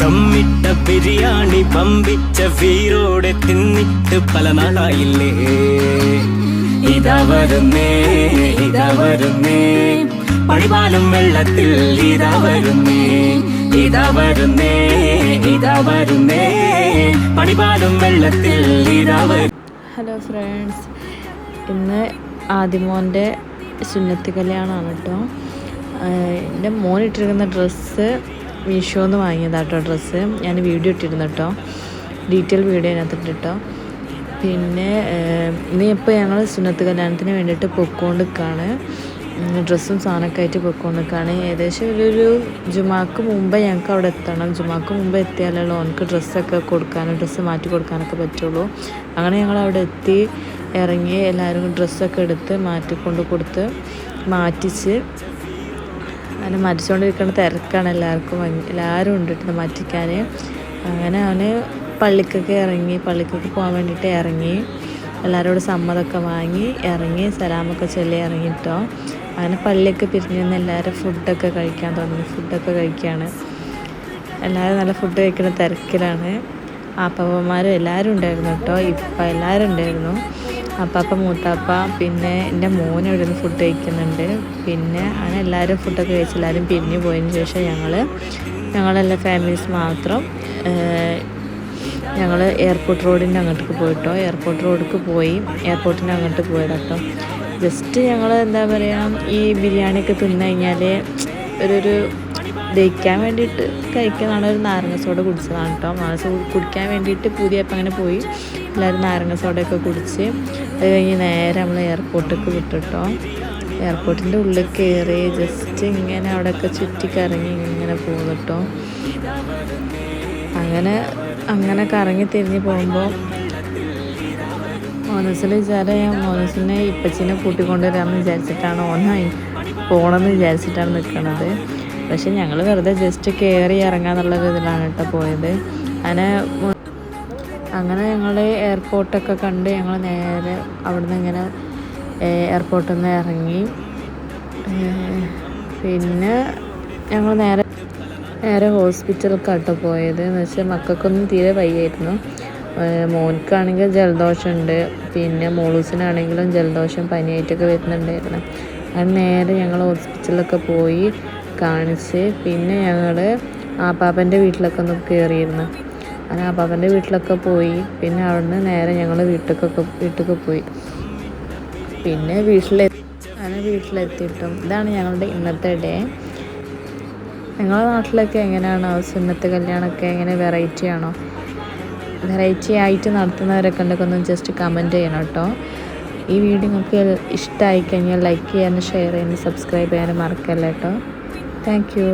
ദമ്മിട്ട ബിരിയാണി പമ്പിച്ച വീരോടെ തിന്നിട്ട് പല നാളായില്ലേ. ഇതാ വരുന്നേ ഇതാ വരുന്നേ പടിപാലും വെള്ളത്തിൽ ഇതാ വരുന്നേ ഇതാ വരുന്നേ ഇതാ വരുന്നേ പടിപാലും വെള്ളത്തിൽ ഇതാ വരുന്നേ. ഹലോ ഫ്രണ്ട്സ്, ഇന്ന് ആദിമോൻ്റെ സുന്നത്ത് കല്യാണമാണ് കേട്ടോ. എൻ്റെ മോൻ ഇട്ടിരിക്കുന്ന ഡ്രസ്സ് മീഷോന്ന് വാങ്ങിയതാട്ടോ. ഡ്രസ്സ് ഞാൻ വീഡിയോ ഇട്ടിരുന്നു കേട്ടോ, ഡീറ്റെയിൽ വീഡിയോ അതിനകത്തിട്ട് കേട്ടോ. പിന്നെ ഇനിയിപ്പോൾ ഞങ്ങൾ സുന്നത്ത് കല്യാണത്തിന് വേണ്ടിയിട്ട് പൊയ്ക്കൊണ്ടിരിക്കുകയാണ്. ഡ്രസ്സും സാധനമൊക്കെ ആയിട്ട് പൊയ്ക്കൊണ്ടിരിക്കുകയാണ്. ഏകദേശം ഒരു ജുമാക്ക് മുമ്പേ ഞങ്ങൾക്ക് അവിടെ എത്തണം. ജുമാക്ക് മുമ്പ് എത്തിയാലല്ലോ ഓനക്ക് ഡ്രസ്സൊക്കെ കൊടുക്കാനും ഡ്രസ്സ് മാറ്റി കൊടുക്കാനൊക്കെ പറ്റുള്ളൂ. അങ്ങനെ ഞങ്ങൾ അവിടെ എത്തി ഇറങ്ങി എല്ലാവരും ഡ്രസ്സൊക്കെ എടുത്ത് മാറ്റിക്കൊണ്ട് കൊടുത്ത് മാറ്റിച്ച് അങ്ങനെ മാറ്റിച്ചുകൊണ്ടിരിക്കുന്ന തിരക്കാണ് എല്ലാവർക്കും. എല്ലാവരും ഉണ്ട് മാറ്റിക്കാൻ. അങ്ങനെ അവന് പള്ളിക്കൊക്കെ പോകാൻ വേണ്ടിയിട്ട് ഇറങ്ങി. എല്ലാവരോടും സമ്മതമൊക്കെ വാങ്ങി ഇറങ്ങി സലാമൊക്കെ ചൊല്ലി ഇറങ്ങിയിട്ടോ. അങ്ങനെ പള്ളിയൊക്കെ പിരിഞ്ഞ് നിന്ന് എല്ലാവരും ഫുഡൊക്കെ കഴിക്കാൻ തുടങ്ങി. ഫുഡൊക്കെ കഴിക്കുകയാണ്. എല്ലാവരും നല്ല ഫുഡ് കഴിക്കുന്ന തിരക്കിലാണ്. അപ്പാപ്പന്മാരും എല്ലാവരും ഉണ്ടായിരുന്നു കേട്ടോ. ഇപ്പം എല്ലാവരും ഉണ്ടായിരുന്നു. അപ്പാപ്പ മൂത്താപ്പ പിന്നെ എൻ്റെ മോനും ഇവിടെ നിന്ന് ഫുഡ് കഴിക്കുന്നുണ്ട്. പിന്നെ അങ്ങനെ എല്ലാവരും ഫുഡൊക്കെ കഴിച്ച് എല്ലാവരും പിരിഞ്ഞു പോയതിന് ശേഷം ഞങ്ങളെല്ലാ ഫാമിലീസ് മാത്രം ഞങ്ങൾ എയർപോർട്ട് റോഡിൻ്റെ അങ്ങോട്ടേക്ക് പോയിട്ടോ. എയർപോർട്ട് റോഡിലേക്ക് പോയി എയർപോർട്ടിൻ്റെ അങ്ങോട്ട് പോയതാട്ടോ. ജസ്റ്റ് ഞങ്ങൾ എന്താ പറയുക, ഈ ബിരിയാണിയൊക്കെ തിന്നു കഴിഞ്ഞാൽ ഒരു ദഹിക്കാൻ വേണ്ടിയിട്ട് കഴിക്കുന്നതാണ്. ഒരു നാരങ്ങ സോഡ കുടിച്ചതാണ് കേട്ടോ. കുടിക്കാൻ വേണ്ടിയിട്ട് പുതിയപ്പം അങ്ങനെ പോയി എല്ലാവരും നാരങ്ങ സോഡയൊക്കെ കുടിച്ച് അത് കഴിഞ്ഞ് നേരെ നമ്മൾ എയർപോർട്ടിലേക്ക് വിട്ടിട്ടോ. എയർപോർട്ടിൻ്റെ ഉള്ളിൽ കയറി ജസ്റ്റ് ഇങ്ങനെ അവിടെയൊക്കെ ചുറ്റിക്കറങ്ങി ഇങ്ങനെ പോകുന്നു കേട്ടോ. അങ്ങനെ കറങ്ങി തിരിഞ്ഞ് പോകുമ്പോൾ മോനസിൻ്റെ വിചാരം ഞാൻ മോനസിനെ ഇപ്പച്ചിനെ കൂട്ടിക്കൊണ്ടുവരാമെന്ന് വിചാരിച്ചിട്ടാണ് പോകണമെന്ന് വിചാരിച്ചിട്ടാണ് നിൽക്കുന്നത്. പക്ഷെ ഞങ്ങൾ വെറുതെ ജസ്റ്റ് കയറി ഇറങ്ങാന്നുള്ള ഇതിലാണ് കേട്ടോ പോയത്. അങ്ങനെ ഞങ്ങൾ എയർപോർട്ടൊക്കെ കണ്ട് ഞങ്ങൾ നേരെ അവിടുന്ന് ഇങ്ങനെ എയർപോർട്ടിൽ നിന്ന് ഇറങ്ങി. പിന്നെ ഞങ്ങൾ നേരെ ഹോസ്പിറ്റലിലേക്കാട്ടോ പോയത്. എന്ന് വെച്ചാൽ മക്കൾക്കൊന്നും തീരെ വയ്യായിരുന്നു. മോൻക്കാണെങ്കിൽ ജലദോഷമുണ്ട്, പിന്നെ മോളൂസിനാണെങ്കിലും ജലദോഷം പനിയായിട്ടൊക്കെ വരുന്നുണ്ടായിരുന്നു. അങ്ങനെ നേരെ ഞങ്ങൾ ഹോസ്പിറ്റലിലൊക്കെ പോയി കാണിച്ച് പിന്നെ ഞങ്ങൾ ആപ്പാപ്പൻ്റെ വീട്ടിലൊക്കെ ഒന്ന് കയറിയിരുന്നു. അങ്ങനെ ആപ്പാപ്പൻ്റെ വീട്ടിലൊക്കെ പോയി പിന്നെ അവിടുന്ന് നേരെ ഞങ്ങൾ വീട്ടിലൊക്കെ പോയി. പിന്നെ വീട്ടിലെത്തിയിട്ടും ഇതാണ് ഞങ്ങളുടെ ഇന്നത്തെ ഡേ. നിങ്ങളുടെ നാട്ടിലൊക്കെ എങ്ങനെയാണോ സുന്നത്ത് കല്യാണമൊക്കെ എങ്ങനെ വെറൈറ്റി ആയിട്ട് നടത്തുന്നവരൊക്കെ ഉണ്ടെങ്കിൽ ഒന്ന് ജസ്റ്റ് കമൻറ്റ് ചെയ്യണം കേട്ടോ. ഈ വീഡിയോ നിങ്ങൾക്ക് ഇഷ്ടമായി കഴിഞ്ഞാൽ ലൈക്ക് ചെയ്യാനും ഷെയർ ചെയ്യാനും സബ്സ്ക്രൈബ് ചെയ്യാനും മറക്കല്ല കേട്ടോ. Thank you.